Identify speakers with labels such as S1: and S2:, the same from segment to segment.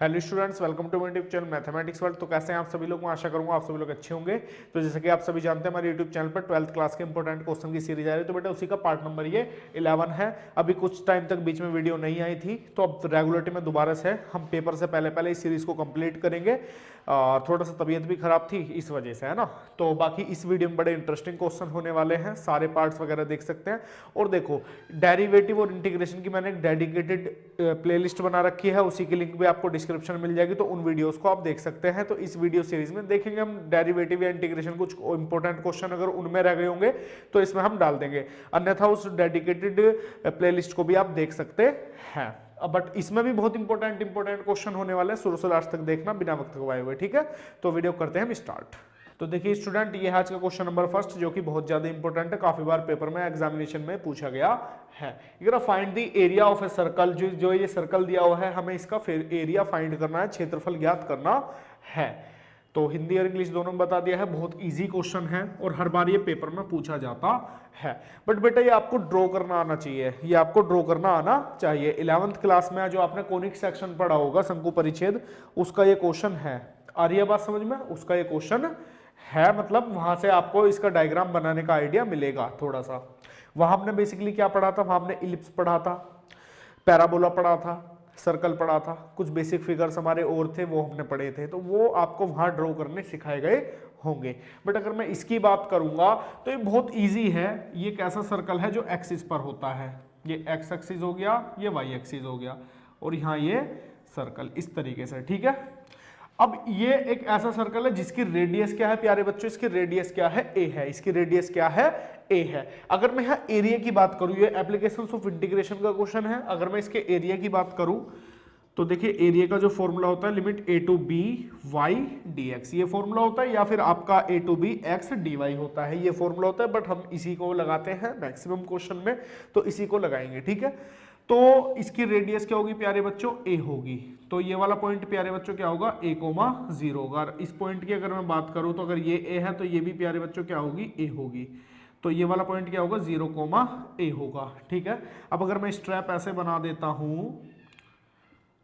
S1: Hello students, welcome to my YouTube channel mathematics world. तो कैसे हैं आप सभी लोग? मैं आशा करूंगा आप सभी लोग अच्छे होंगे। तो जैसे कि आप सभी जानते हैं, हमारे यूट्यूब चैनल पर 12th क्लास के इंपॉर्टेंट क्वेश्चन की सीरीज आ रही है। तो बेटा उसी का पार्ट नंबर ये 11 है। अभी कुछ टाइम तक बीच में वीडियो नहीं आई थी, तो अब रेगुलरिटी में दोबारा से हम पेपर से पहले पहले इस सीरीज को कंप्लीट करेंगे। थोड़ा सा तबीयत भी खराब थी इस वजह से, है ना। तो बाकी इस वीडियो में बड़े इंटरेस्टिंग क्वेश्चन होने वाले हैं, सारे पार्ट्स वगैरह देख सकते हैं। और देखो, डेरिवेटिव और इंटीग्रेशन की मैंने एक डेडिकेटेड प्लेलिस्ट बना रखी है, उसी की लिंक भी आपको डिस्क्रिप्शन में मिल जाएगी, तो उन वीडियोस को आप देख सकते हैं। तो इस वीडियो सीरीज में देखेंगे हम डेरिवेटिव या इंटीग्रेशन, कुछ इंपॉर्टेंट क्वेश्चन अगर उनमें रह गए होंगे तो इसमें हम डाल देंगे, अन्यथा उस डेडिकेटेड प्लेलिस्ट को भी आप देख सकते हैं। बट इसमें भी बहुत इंपॉर्टेंट क्वेश्चन होने वाले हैं, शुरू से लास्ट तक देखना बिना वक्त गवाए हुए, ठीक है। तो वीडियो करते हैं हम स्टार्ट। तो देखिए स्टूडेंट, ये है आज का क्वेश्चन नंबर फर्स्ट, जो कि बहुत ज्यादा इंपॉर्टेंट है, काफी बार पेपर में एग्जामिनेशन में पूछा गया है। Find the area of a circle, जो ये सर्कल दिया हुआ है, हमें इसका एरिया फाइंड करना है, क्षेत्रफल ज्ञात करना है। तो हिंदी और इंग्लिश दोनों में बता दिया है, बहुत इजी क्वेश्चन है और हर बार ये पेपर में पूछा जाता है। बट बेटा ये आपको ड्रॉ करना आना चाहिए, ये आपको ड्रॉ करना आना चाहिए। 11th क्लास में जो आपने कोनिक सेक्शन पढ़ा होगा, शंकु परिच्छेद, उसका ये क्वेश्चन है। आ रही है बात समझ में? उसका ये क्वेश्चन है, मतलब वहां से आपको इसका डायग्राम बनाने का आइडिया मिलेगा थोड़ा सा। वहां हमने बेसिकली क्या पढ़ा था? वहां हमने इलिप्स पढ़ा था, पैराबोला पढ़ा था, सर्कल पढ़ा था, कुछ बेसिक फिगर्स हमारे और थे वो हमने पढ़े थे, तो वो आपको वहां ड्रॉ करने सिखाए गए होंगे। बट अगर मैं इसकी बात करूंगा तो ये बहुत इजी है। ये एक ऐसा सर्कल है जो एक्सिस पर होता है, ये एक्स एक्सिस हो गया, ये वाई एक्सिस हो गया, और यहाँ ये सर्कल इस तरीके से, ठीक है। अब ये एक ऐसा सर्कल है जिसकी रेडियस क्या है प्यारे बच्चों? इसकी रेडियस क्या है? ए है। इसकी रेडियस क्या है? ए है। अगर मैं यहाँ एरिया की बात करूं, ये एप्लीकेशंस ऑफ इंटीग्रेशन का क्वेश्चन है, अगर मैं इसके एरिया की बात करूं तो देखिए एरिया का जो फॉर्मूला होता है, limit a to b y d x, ये फॉर्मूला होता है, या फिर आपका a to b x d y होता है, ये फॉर्मूला होता है। बट हम इसी को लगाते हैं मैक्सिमम क्वेश्चन में, तो इसी को लगाएंगे, ठीक है। तो इसकी रेडियस क्या होगी प्यारे बच्चों? ए होगी। तो ये वाला पॉइंट प्यारे बच्चों क्या होगा? ए कोमा 0 होगा। इस पॉइंट की अगर मैं बात करूं तो अगर ये ए है तो ये भी प्यारे बच्चों क्या होगी? ए होगी। तो ये वाला पॉइंट क्या होगा? 0 कोमा ए होगा, ठीक है। अब अगर मैं स्ट्रैप ऐसे बना देता हूं,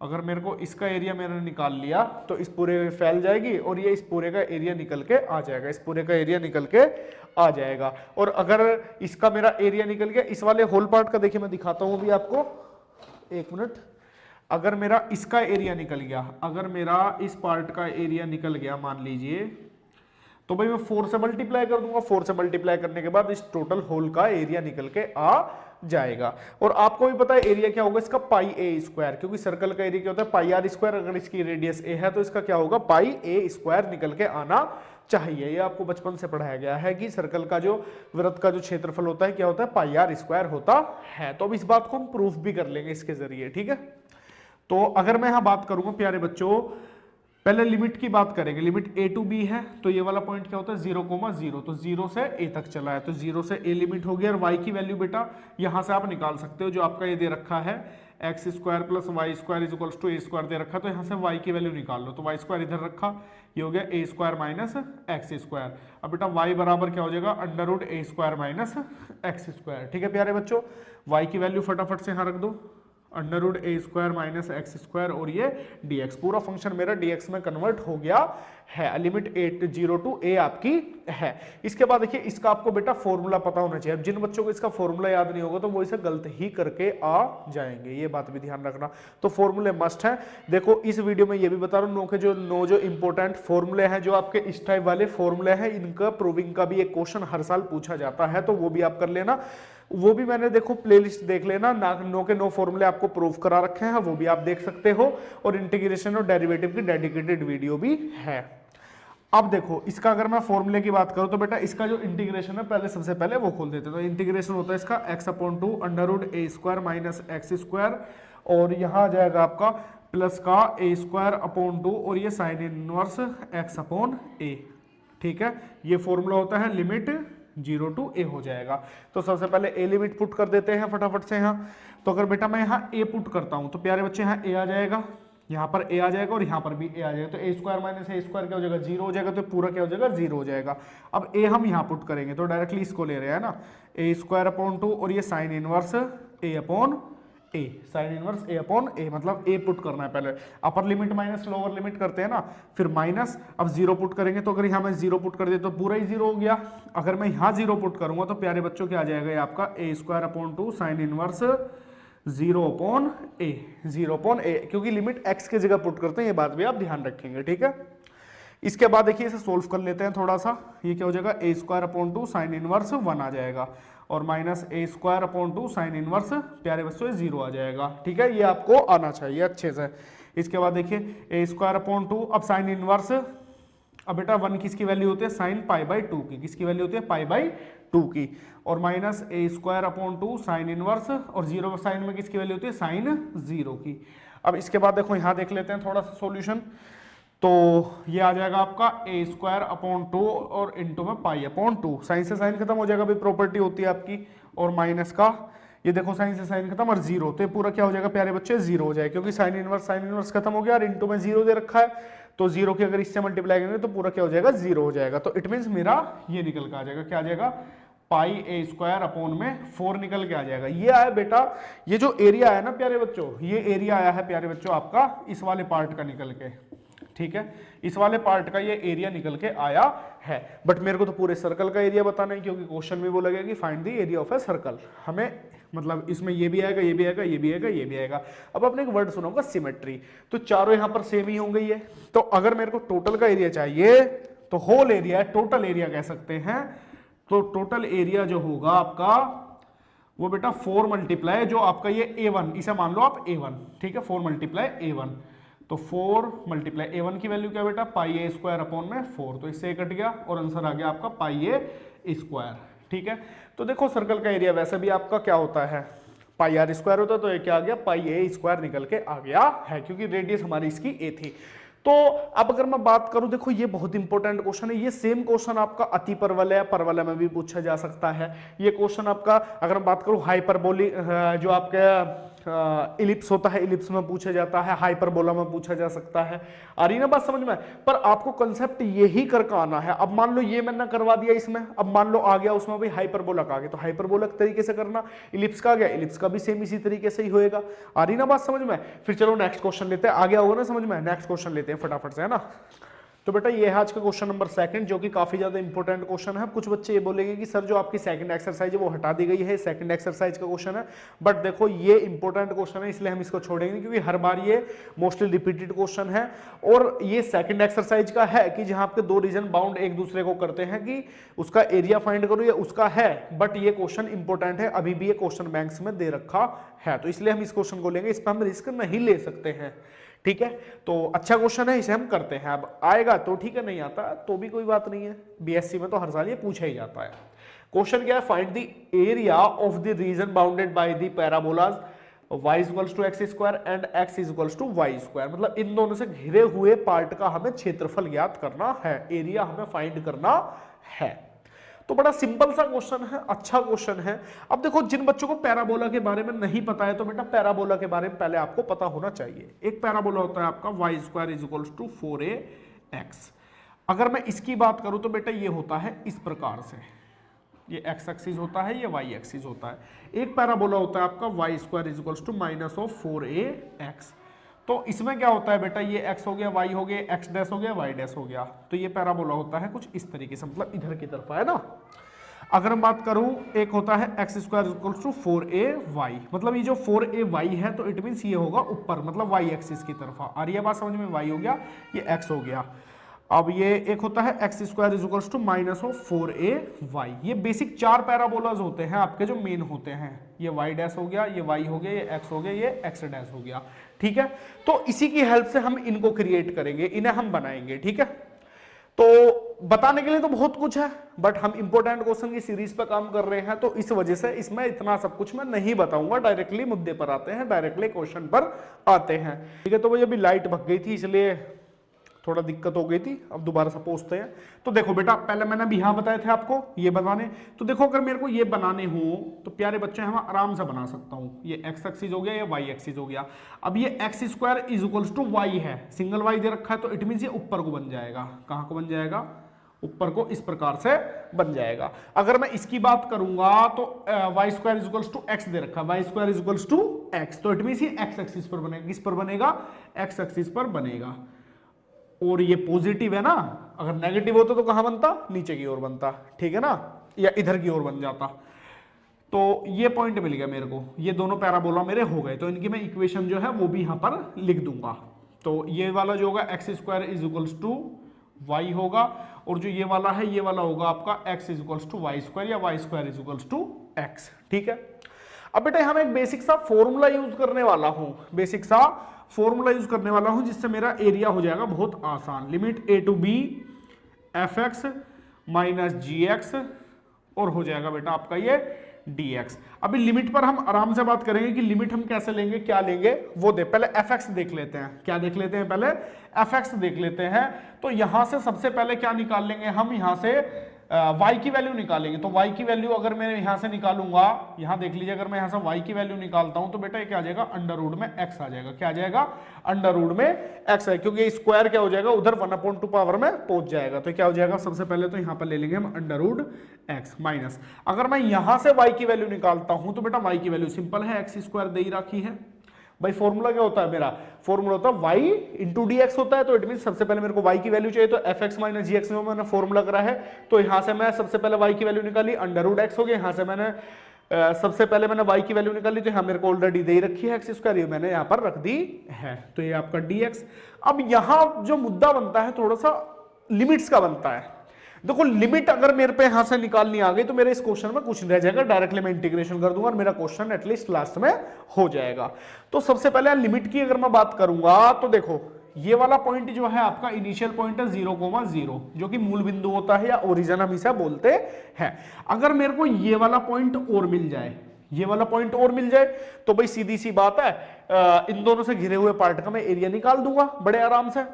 S1: अगर मेरे को इसका एरिया मैंने निकाल लिया तो इस पूरे में फैल जाएगी, और ये इस पूरे का एरिया निकल के आ जाएगा, इस पूरे का एरिया निकल के आ जाएगा। और अगर इसका मेरा एरिया निकल गया, इस वाले होल पार्ट का देखिए मैं दिखाता हूं अभी आपको, एक मिनट। अगर मेरा इसका एरिया निकल गया, अगर मेरा इस पार्ट का एरिया निकल गया मान लीजिए, तो भाई मैं 4 से मल्टीप्लाई कर दूंगा। 4 से मल्टीप्लाई करने के बाद इस टोटल होल का एरिया निकल के आ जाएगा। और आपको भी पता है एरिया क्या होगा इसका? पाई ए स्क्वायर, क्योंकि सर्कल का एरिया क्या होता है? पाई आर स्क्वायर। अगर इसकी रेडियस ए है तो इसका क्या होगा? पाई ए स्क्वायर निकल के आना चाहिए। ये आपको बचपन से पढ़ाया गया है कि सर्कल का जो वृत्त का जो क्षेत्रफल होता है क्या होता है? पाई आर स्क्वायर होता है। तो अब इस बात को हम प्रूफ भी कर लेंगे इसके जरिए, ठीक है। तो अगर मैं यहां बात करूंगा प्यारे बच्चों, पहले लिमिट की बात करेंगे। लिमिट ए टू बी है, तो ये वाला पॉइंट क्या होता है? 0 कोमा 0, तो 0 से ए तक चला है, तो 0 से ए लिमिट हो गई। और y की वैल्यू बेटा यहां से आप निकाल सकते हो, जो आपका ये दे रखा है x square plus y square is equals to a square दे रखा, तो यहाँ से y की वैल्यू निकाल लो। तो वाई स्क्वायर इधर रखा, ये हो गया ए स्क्वायर माइनस एक्स स्क्वायर। अब बेटा y बराबर क्या हो जाएगा? अंडर रूट ए स्क्वायर माइनस एक्स स्क्वायर, ठीक है प्यारे बच्चों। y की वैल्यू फटाफट से यहाँ रख दो, अंडर रूट ए स्क्वायर माइनस एक्स स्क्वायर, और ये dx, पूरा फंक्शन मेरा dx में कन्वर्ट हो गया है। लिमिट 0 टू a आपकी है। इसके बाद देखिए इसका आपको बेटा फॉर्मूला पता होना चाहिए। अब जिन बच्चों को इसका फॉर्मूला याद नहीं होगा तो वो इसे गलत ही करके आ जाएंगे, ये बात भी ध्यान रखना। तो फॉर्मूले मस्ट है। देखो इस वीडियो में ये भी बता रहा हूँ, नो जो इंपॉर्टेंट फॉर्मूले हैं, जो आपके इस टाइप वाले फॉर्मूले हैं, इनका प्रूविंग का भी एक क्वेश्चन हर साल पूछा जाता है, तो वो भी आप कर लेना। वो भी मैंने देखो प्लेलिस्ट देख लेना, नो के नो फॉर्मूले आपको प्रूफ करा रखे हैं, वो भी आप देख सकते हो। और इंटीग्रेशन और डेरिवेटिव की डेडिकेटेड वीडियो भी है। अब देखो इसका अगर मैं फॉर्मूले की बात करूं तो बेटा इसका जो इंटीग्रेशन है, पहले सबसे पहले वो खोल देते हैं। तो इंटीग्रेशन होता है इसका x/2 अंडर रूट ए स्क्वायर माइनस एक्स स्क्वायर, और यहां आ जाएगा आपका प्लस का ए स्क्वायर अपॉन 2, और ये साइन इनवर्स x अपॉन ए, ठीक है। ये फॉर्मूला होता है लिमिट 0 टू a हो जाएगा। तो सबसे पहले a लिमिट पुट कर देते हैं फटाफट से यहाँ। तो अगर बेटा मैं यहाँ a पुट करता हूँ तो प्यारे बच्चे यहाँ a आ जाएगा, यहाँ पर a आ जाएगा, और यहाँ पर भी a आ जाएगा। तो a square minus a square क्या हो जाएगा? 0 हो जाएगा। तो पूरा क्या हो जाएगा? 0 हो जाएगा। अब a हम यहाँ पुट करेंगे तो डायरेक्टली इसको ले रहे हैं ना, a स्क्वायर अपॉन 2, और ये sine inverse a upon a, sine inverse a upon a, मतलब ए पुट करना है पहले, upper limit minus lower limit करते हैं ना, फिर माइनस, अब जीरो पुट करेंगे, तो अगर यहाँ मैं जीरो पुट कर दे तो पूरा ही जीरो हो गया। अगर मैं यहाँ जीरो पुट करूंगा तो प्यारे बच्चों क्या आ जाएगा, ये आपका a square upon 2 sine inverse zero upon a, zero upon a, क्योंकि लिमिट एक्स की जगह पुट करते हैं, ये बात भी आप ध्यान रखेंगे, ठीक है। इसके बाद देखिए इसे सोल्व कर लेते हैं थोड़ा सा, ये क्या हो जाएगा, ए स्क्वायर अपॉन 2 साइन इनवर्स 1 आ जाएगा, और माइनस ए स्क्वायर अपॉन 2 साइन इनवर्स प्यारे बच्चों 0 आ जाएगा, ठीक है, ये आपको आना चाहिए अच्छे से। इसके बाद देखिए ए स्क्वायर अपॉन 2, अब साइन इनवर्स, अब बेटा 1 किसकी वैल्यू होती है, साइन पाई बाई 2 की, किसकी वैल्यू होती है, पाई बाई 2 की, और माइनस ए स्क्वायर अपॉन 2 साइन इनवर्स, और 0 साइन में किसकी वैल्यू होती है, साइन 0 की। अब इसके बाद देखो यहाँ देख लेते हैं थोड़ा सा सॉल्यूशन, तो ये आ जाएगा आपका ए स्क्वायर अपॉन 2 और इनटू में पाई अपॉन 2, साइन से साइन खत्म हो जाएगा, भी प्रॉपर्टी होती है आपकी, और माइनस का ये देखो साइन से साइन खत्म और 0, तो ये पूरा क्या हो जाएगा प्यारे बच्चे, 0 हो जाएगा, क्योंकि साइन इनवर्स खत्म हो गया और इनटू में 0 दे रखा है, तो 0 की अगर इससे मल्टीप्लाई करेंगे तो पूरा क्या हो जाएगा, 0 हो जाएगा। तो इट मीन्स मेरा ये निकल के आ जाएगा, क्या आ जाएगा, पाई ए स्क्वायर अपॉन में 4 निकल के आ जाएगा। ये आया बेटा, ये जो एरिया आया ना प्यारे बच्चों, ये एरिया आया है प्यारे बच्चों आपका इस वाले पार्ट का निकल के, ठीक है, इस वाले पार्ट का ये एरिया निकल के आया है, बट मेरे को तो पूरे सर्कल का एरिया बताना है, क्योंकि क्वेश्चन में बोला गया कि find the area of a circle, हमें मतलब इसमें ये भी आएगा, ये भी आएगा, ये भी आएगा, ये भी आएगा। अब आपने एक वर्ड सुना होगा सिमेट्री, तो चारों यहां पर सेम ही हो गई है, तो अगर मेरे को टोटल का एरिया चाहिए तो होल एरिया, टोटल एरिया कह सकते हैं, तो टोटल एरिया जो होगा आपका वो बेटा 4 मल्टीप्लाई जो आपका ये A1, इसे मान लो आप A1, ठीक है, 4 मल्टीप्लाई A1, तो 4 मल्टीप्लाई A1 की वैल्यू क्या बेटा, पाई ए स्क्वायर अपॉन में 4, तो इससे कट गया और आंसर आ गया आपका पाई ए स्क्वायर, ठीक है। तो देखो सर्कल का एरिया वैसे भी आपका क्या होता है, पाई आर स्क्वायर होता है, तो ये क्या आ गया, पाई ए स्क्वायर निकल के आ गया है, क्योंकि रेडियस हमारी इसकी ए थी। तो अब अगर मैं बात करूं, देखो ये बहुत इंपॉर्टेंट क्वेश्चन है, ये सेम क्वेश्चन आपका अति परवलय परवलय में भी पूछा जा सकता है। ये क्वेश्चन आपका अगर मैं बात करूं हाइपरबोलिक जो आपका इलिप्स होता है, इलिप्स में पूछा जाता है, हाइपरबोला में पूछा जा सकता है। आ रही ना बात समझ में, पर आपको कंसेप्ट यही करके आना है। अब मान लो ये मैंने करवा दिया इसमें, अब मान लो आ गया उसमें भी हाइपरबोला का आ गया, तो हाइपरबोला तरीके से करना, इलिप्स का आ गया, इलिप्स का भी सेम इसी तरीके से ही होएगा। आ रही ना बात समझ में। फिर चलो नेक्स्ट क्वेश्चन लेते हैं, आ गया होगा ना समझ में, नेक्स्ट क्वेश्चन लेते हैं फटाफट से, है ना। तो बेटा ये है आज का क्वेश्चन नंबर 2, जो कि काफी ज्यादा इंपॉर्टेंट क्वेश्चन है। कुछ बच्चे ये बोलेंगे कि सर जो आपकी सेकंड एक्सरसाइज है वो हटा दी गई है, सेकंड एक्सरसाइज का क्वेश्चन है, बट देखो ये इंपॉर्टेंट क्वेश्चन है, इसलिए हम इसको छोड़ेंगे, क्योंकि हर बार ये मोस्टली रिपीटेड क्वेश्चन है, और ये सेकंड एक्सरसाइज का है कि जहां आपके दो रीजन बाउंड एक दूसरे को करते हैं कि उसका एरिया फाइंड करो, ये उसका है, बट ये क्वेश्चन इंपॉर्टेंट है, अभी भी ये क्वेश्चन बैंक्स में दे रखा है, तो इसलिए हम इस क्वेश्चन को लेंगे, इस पर हम रिस्क नहीं ले सकते हैं, ठीक है। तो अच्छा क्वेश्चन है, इसे हम करते हैं। अब आएगा तो ठीक है, नहीं आता तो भी कोई बात नहीं है, बीएससी में तो हर साल ये पूछा ही जाता है। क्वेश्चन क्या है, find the area of the region bounded by the parabolas y equals to x square and x equals to y square, मतलब इन दोनों से घिरे हुए पार्ट का हमें क्षेत्रफल ज्ञात करना है, एरिया हमें फाइंड करना है। तो बड़ा सिंपल सा क्वेश्चन है, अच्छा क्वेश्चन है। अब देखो जिन बच्चों को पैराबोला के बारे में नहीं पता है, तो बेटा पैराबोला के बारे में पहले आपको पता होना चाहिए। एक पैराबोला होता है आपका y square is equals to 4ax। अगर मैं इसकी बात करूं तो बेटा ये होता है इस प्रकार से, ये x एक्सिस होता है, ये y एक्सिस होता है। एक पैराबोला होता है आपका y square is equals to minus of 4ax। तो इसमें क्या होता है बेटा, ये x हो गया, y हो गया, x डैश हो गया, y डैश हो गया, तो ये पैराबोला होता है कुछ इस तरीके से, मतलब इधर की तरफ है ना। अगर मैं बात करूं, एक होता है x square equals to 4ay, मतलब ये जो 4ay है तो इट मीन्स ये होगा ऊपर, मतलब y एक्सिस की तरफ। आ रही है बात समझ में, y हो गया, ये x हो गया। अब ये एक होता है x square is equals to minus of 4ay। ये बेसिक 4 पैराबोलाज होते हैं आपके जो मेन होते हैं, ये y डैश हो गया, ये y हो गया, ये x हो गया, ये x डैश हो गया, ठीक है। तो इसी की हेल्प से हम इनको क्रिएट करेंगे, इन्हें हम बनाएंगे, ठीक है। तो बताने के लिए तो बहुत कुछ है, बट हम इंपॉर्टेंट क्वेश्चन की सीरीज पर काम कर रहे हैं, तो इस वजह से इसमें इतना सब कुछ मैं नहीं बताऊंगा। डायरेक्टली मुद्दे पर आते हैं, डायरेक्टली क्वेश्चन पर आते हैं, ठीक है। तो भाई अभी लाइट भग गई थी इसलिए थोड़ा दिक्कत हो गई थी, अब दोबारा से पूछते हैं। तो देखो बेटा, पहले मैंने अभी यहाँ बताए थे आपको ये बनाने, तो देखो अगर मेरे को ये बनाने हो तो प्यारे बच्चे हम आराम से बना सकता हूँ। ये x एक्सिस हो गया, ये y एक्सिस हो गया। अब ये x square is equals to y है, सिंगल y दे रखा है, तो इट मीन्स ये ऊपर को बन जाएगा। कहाँ को बन जाएगा, ऊपर को इस प्रकार से बन जाएगा। अगर मैं इसकी बात करूंगा तो y square is equals to x दे रखा, y square is equals to x, तो इट मींस ये एक्स एक्सिस पर बनेगा। किस पर बनेगा? एक्स एक्सिस पर बनेगा। और ये पॉजिटिव है ना, अगर नेगेटिव होता तो कहां बनता? नीचे की ओर बनता, ठीक है ना, या इधर की ओर बन जाता। तो ये पॉइंट मिल गया मेरे को, ये दोनों पैराबोला मेरे हो गए, तो इनकी मैं इक्वेशन जो है वो भी यहां पर लिख दूंगा। तो ये वाला जो होगा x square is equals to y होगा, और जो ये वाला है ये वाला होगा आपका x is equals to y square या y square is equals to x, ठीक है। अब बेटा हम एक बेसिक सा फॉर्मूला यूज करने वाला हूं, बेसिक सा फॉर्मूला यूज करने वाला हूं जिससे मेरा एरिया हो जाएगा बहुत आसान। Limit a to b f x minus g x और हो जाएगा बेटा आपका ये dx। अभी लिमिट पर हम आराम से बात करेंगे कि लिमिट हम कैसे लेंगे, क्या लेंगे वो पहले fx देख लेते हैं। क्या देख लेते हैं? पहले fx देख लेते हैं। तो यहां से सबसे पहले क्या निकाल लेंगे हम? यहां से y की वैल्यू निकालेंगे। तो y की वैल्यू अगर मैं यहां से निकालूंगा, यहां देख लीजिए, अगर मैं यहां से y की वैल्यू निकालता हूं तो बेटा ये क्या आ जाएगा? अंडर रूट में x आ जाएगा। क्या आ जाएगा? अंडर रूट में x है, क्योंकि स्क्वायर क्या हो जाएगा? उधर 1/2 पावर में पहुंच जाएगा। तो क्या हो जाएगा? सबसे पहले तो यहां पर ले लेंगे हम अंडर रूट x माइनस, अगर मैं यहां से y की वैल्यू निकालता हूं तो बेटा y की वैल्यू सिंपल है, x स्क्वायर दे ही रखी है। भाई फॉर्मूला क्या होता है मेरा? फॉर्मूला होता है y इंटू डी एक्स होता है। तो इट मीन सबसे पहले मेरे को y की वैल्यू चाहिए, तो F x minus g x में मैंने फॉर्मूला करा है। तो यहां से मैं सबसे पहले y की वैल्यू निकाली, अंडर रूट एक्स हो गया। यहां से मैंने सबसे पहले मैंने y की वैल्यू निकाली, तो यहां मेरे को ऑलरेडी दे रखी है एक्स स्क्वायर, ये मैंने यहां पर रख दी है। तो ये आपका dx। अब यहां जो मुद्दा बनता है थोड़ा सा लिमिट्स का बनता है। देखो लिमिट अगर मेरे पे यहां से निकालनी आ गई तो मेरे इस क्वेश्चन में कुछ नहीं रह जाएगा, डायरेक्टली मैं इंटीग्रेशन कर दूंगा और मेरा क्वेश्चन एटलीस्ट लास्ट में हो जाएगा। तो सबसे पहले लिमिट की अगर मैं बात करूंगा तो देखो ये वाला पॉइंट जो है आपका इनिशियल पॉइंट है 0,0, जो कि मूल बिंदु होता है या ओरिजिन हम इसे बोलते हैं। अगर मेरे को ये वाला पॉइंट और मिल जाए, ये वाला पॉइंट और मिल जाए, तो भाई सीधी सी बात है, इन दोनों से घिरे हुए पार्ट का मैं एरिया निकाल दूंगा बड़े आराम से।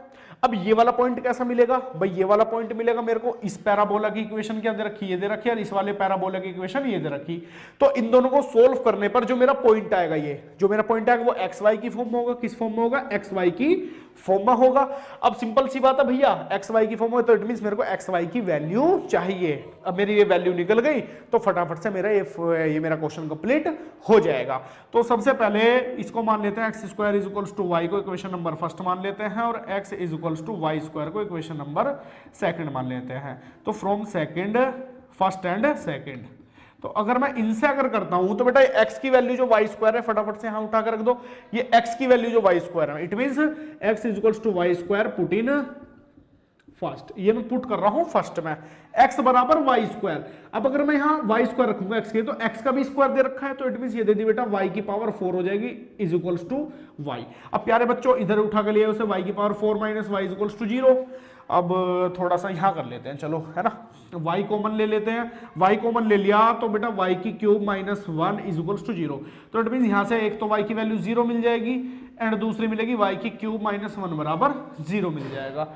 S1: अब ये वाला पॉइंट कैसा मिलेगा? भाई ये वाला पॉइंट मिलेगा मेरे को, इस पैराबोला की इक्वेशन क्या दे रखी? ये दे रखी है, और इस वाले पैराबोला की इक्वेशन ये दे रखी। तो इन दोनों को सोल्व करने पर जो मेरा पॉइंट आएगा, ये जो मेरा पॉइंट आएगा वो एक्स वाई की फॉर्म में होगा। किस फॉर्म में होगा? एक्स वाई की फॉर्म में होगा। अब सिंपल सी बात है भैया, एक्स वाई की फॉर्म में, तो इट मींस मेरे को एक्स वाई की वैल्यू चाहिए। अब मेरी ये वैल्यू निकल गई तो फटाफट से मेरा ये मेरा क्वेश्चन कंप्लीट हो जाएगा। तो सबसे पहले इसको मान लेते हैं x square is equals to y को इक्वेशन नंबर फर्स्ट मान लेते हैं, और x is equals to y square को इक्वेशन नंबर सेकंड मान लेते हैं। तो from second, first and second, तो अगर मैं इनसे अगर करता हूं तो बेटा x की वैल्यू जो y स्क्वायर है फटाफट से यहां उठा कर रख दो। ये x की वैल्यू जो y स्क्वायर है, it means x is equals to y square put in first. ये मैं पुट कर रहा हूं फर्स्ट में, x बराबर y स्क्वायर। अब अगर मैं यहां y स्क्वायर रखूंगा x के, तो x का भी स्क्वायर दे रखा है, तो इट मींस ये दे दी बेटा y की पावर 4 हो जाएगी इज इक्वल्स टू y। अब प्यारे बच्चों इधर उठा कर लिया उसे, y की power 4 minus y is equals to 0। अब थोड़ा सा यहां कर लेते हैं, चलो है ना, y कॉमन ले लेते हैं। y कॉमन ले लिया तो बेटा y की cube minus 1 is equals to 0। तो इट मींस यहां से एक तो y की वैल्यू 0 मिल जाएगी एंड दूसरी मिलेगी y की क्यूब माइनस 1 बराबर 0 मिल जाएगा।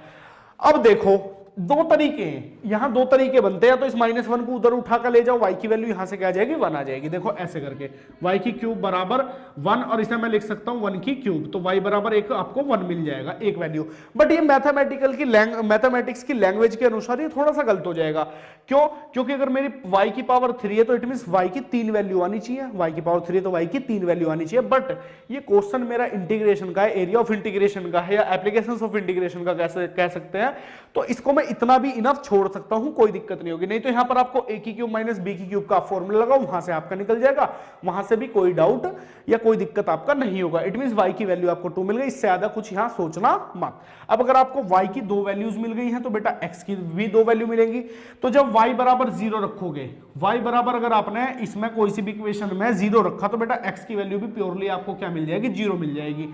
S1: अब देखो दो तरीके हैं, यहां दो तरीके बनते हैं। तो इस माइनस 1 को उधर उठा कर ले जाओ, y की वैल्यू यहां से क्या आ जाएगी? 1 आ जाएगी। देखो ऐसे करके y की क्यूब बराबर 1, और इसे मैं लिख सकता हूं 1 की क्यूब, तो y बराबर एक आपको 1 मिल जाएगा, एक वैल्यू। बट ये मैथमेटिक्स की लैंग्वेज के अनुसार ये थोड़ा सा गलत हो जाएगा। क्यों? क्योंकि अगर मेरी y की पावर 3 है तो इट मींस y की 3 वैल्यू आनी चाहिए। y की पावर 3 है तो y की 3 वैल्यू आनी चाहिए। बट ये क्वेश्चन मेरा इंटीग्रेशन का है, एरिया ऑफ इंटीग्रेशन का है, या एप्लीकेशंस ऑफ इंटीग्रेशन का कैसे कह सकते हैं। तो इसको मैं इतना भी इनफ छोड़ सकता हूं, कोई दिक्कत नहीं होगी। नहीं तो यहां पर आपको a की क्यूब माइनस b की क्यूब का फॉर्मूला लगाओ, वहां से आपका निकल जाएगा, वहां से भी कोई डाउट या कोई दिक्कत आपका नहीं होगा। इट मींस y की वैल्यू आपको 2 मिल गई, इससे ज्यादा कुछ यहां सोचना मत। अब अगर आपको y की 2 वैल्यूज मिल गई हैं तो बेटा x की भी 2 वैल्यू मिलेंगी। तो जब y बराबर 0 रखोगे, y बराबर अगर आपने इसमें कोई सी भी इक्वेशन में 0 रखा तो बेटा x की वैल्यू भी प्योरली आपको क्या मिल जाएगी? 0 मिल जाएगी।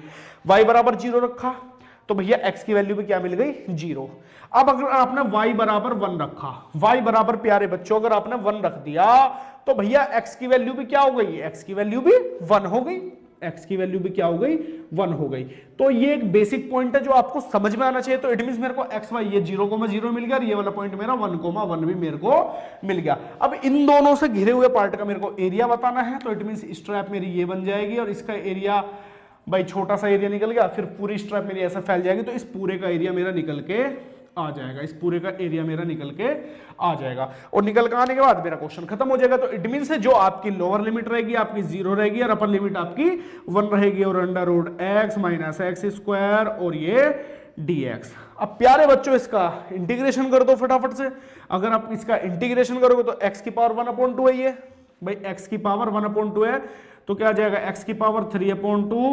S1: y बराबर 0 रखा तो भैया x की वैल्यू भी क्या मिल गई? 0। अब अगर आपने y बराबर 1 रखा, y बराबर प्यारे बच्चों अगर आपने 1 रख दिया तो भैया x की वैल्यू भी क्या हो गई? x की वैल्यू भी 1 हो गई। x की वैल्यू भी क्या हो गई? 1 हो गई। तो ये एक बेसिक पॉइंट है जो आपको समझ में आना चाहिए। तो इट मींस मेरे को x y ये 0,0 मिल गया, और ये वाला पॉइंट मेरा 1,1 भी मेरे को मिल गया। अब इन दोनों से घिरे हुए पार्ट का मेरे को एरिया बताना है। तो इट मींस स्ट्रैप मेरी ये बन जाएगी, और इसका एरिया भाई छोटा सा एरिया निकल गया, फिर पूरी स्ट्रैप मेरी ऐसा फैल जाएगी, तो इस पूरे का एरिया मेरा निकल के आ जाएगा, इस पूरे का एरिया मेरा निकल के आ जाएगा। और निकल के आने के बाद मेरा क्वेश्चन खत्म हो जाएगा। तो इट मीन से जो आपकी लोअर लिमिट रहेगी आपकी 0 रहेगी और अपर लिमिट आपकी 1 रहेगी, और under root x minus x square और ये dx। अब प्यारे बच्चों इसका इंटीग्रेशन कर दो फटाफट से। अगर आप इसका इंटीग्रेशन करोगे तो x की पावर 1/2 है, ये भाई x की पावर 1/2 है, तो क्या आ जाएगा x की पावर 3/2,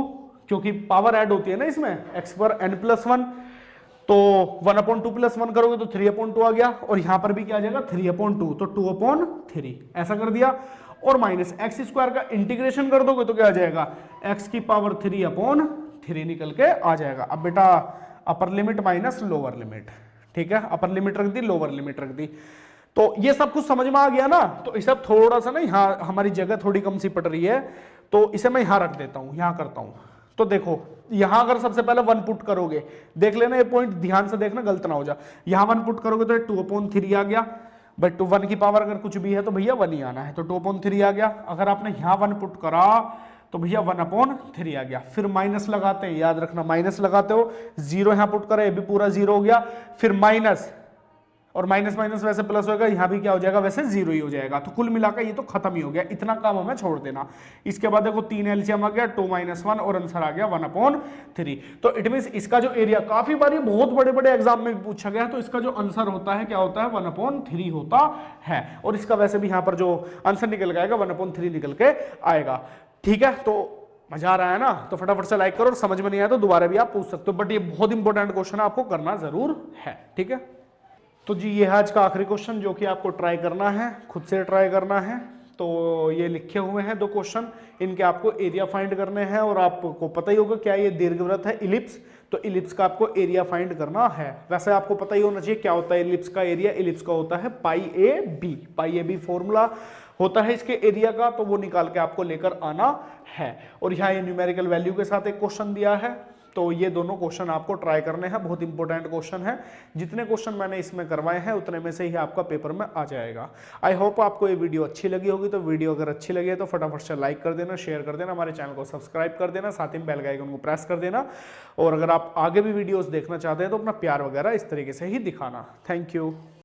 S1: क्योंकि पावर ऐड होती है ना इसमें, x पर n+1, तो 1/2 + 1 करोगे तो 3/2 आ गया, और यहां पर भी क्या आ जाएगा 3/2, तो 2/3 ऐसा कर दिया। और माइनस एक्स स्क्वायर का इंटीग्रेशन कर दोगे तो क्या आ जाएगा x की पावर 3/3 निकल के आ जाएगा। अब बेटा अपर लिमिट माइनस लोअर लिमिट, ठीक है, अपर लिमिट रख दी, लोअर लिमिट रख दी, तो ये सब कुछ समझ में आ गया ना। तो इसे थोड़ा सा ना यहाँ हमारी जगह थोड़ी कम सी पड़ रही है, तो इसे मैं यहाँ रख देता हूँ, यहाँ करता हूँ। तो देखो यहां अगर सबसे पहले 1 पुट करोगे, देख लेना ये पॉइंट ध्यान से देखना, गलत ना हो जाए। यहां 1 पुट करोगे तो 2/3 आ गया, बट 1 की पावर अगर कुछ भी है तो भैया 1 ही आना है, तो 2/3 आ गया। अगर आपने यहां 1 पुट करा तो भैया 1/3 आ गया। फिर माइनस लगाते हैं, याद रखना माइनस लगाते हो, 0 यहां पुट करा, ये भी पूरा 0 हो गया, फिर माइनस, और माइनस माइनस वैसे प्लस होगा, यहां भी क्या हो जाएगा वैसे 0 ही हो जाएगा। तो कुल मिलाकर ये तो खत्म ही हो गया, इतना काम हमें छोड़ देना। इसके बाद देखो 3 एलसीएम आ गया, 2 - 1 और आंसर आ गया 1/3। तो इट मींस इसका जो एरिया काफी बारी बहुत बड़े बड़े एग्जाम में पूछा गया है, तो इसका जो आंसर होता है क्या होता है 1/3 होता है। और इसका वैसे भी यहां पर जो आंसर निकल के आएगा 1/3 निकल के आएगा, ठीक है। तो मजा आ रहा है ना, तो फटाफट से लाइक करो, और समझ में नहीं आया तो दोबारा भी आप पूछ सकते हो, बट ये बहुत इंपॉर्टेंट क्वेश्चन आपको करना जरूर है, ठीक है। तो जी ये है आज का आखिरी क्वेश्चन जो कि आपको ट्राई करना है, खुद से ट्राई करना है। तो ये लिखे हुए हैं 2 क्वेश्चन, इनके आपको एरिया फाइंड करने हैं, और आपको पता ही होगा क्या ये दीर्घवृत्त है इलिप्स, तो इलिप्स का आपको एरिया फाइंड करना है। वैसे आपको पता ही होना चाहिए क्या होता है इलिप्स का एरिया। इलिप्स का होता है पाई ए बी फॉर्मूला होता है इसके एरिया का, तो वो निकाल के आपको लेकर आना है। और यहाँ ये न्यूमेरिकल वैल्यू के साथ एक क्वेश्चन दिया है, तो ये दोनों क्वेश्चन आपको ट्राई करने हैं, बहुत इंपॉर्टेंट क्वेश्चन है। जितने क्वेश्चन मैंने इसमें करवाए हैं उतने में से ही आपका पेपर में आ जाएगा। आई होप आपको ये वीडियो अच्छी लगी होगी। तो वीडियो अगर अच्छी लगी है तो फटाफट से लाइक कर देना, शेयर कर देना, हमारे चैनल को सब्सक्राइब कर देना, साथ ही बेल आइकन को प्रेस कर देना। और अगर आप आगे भी वीडियोस देखना चाहते हैं तो अपना प्यार वगैरह इस तरीके से ही दिखाना। Thank you.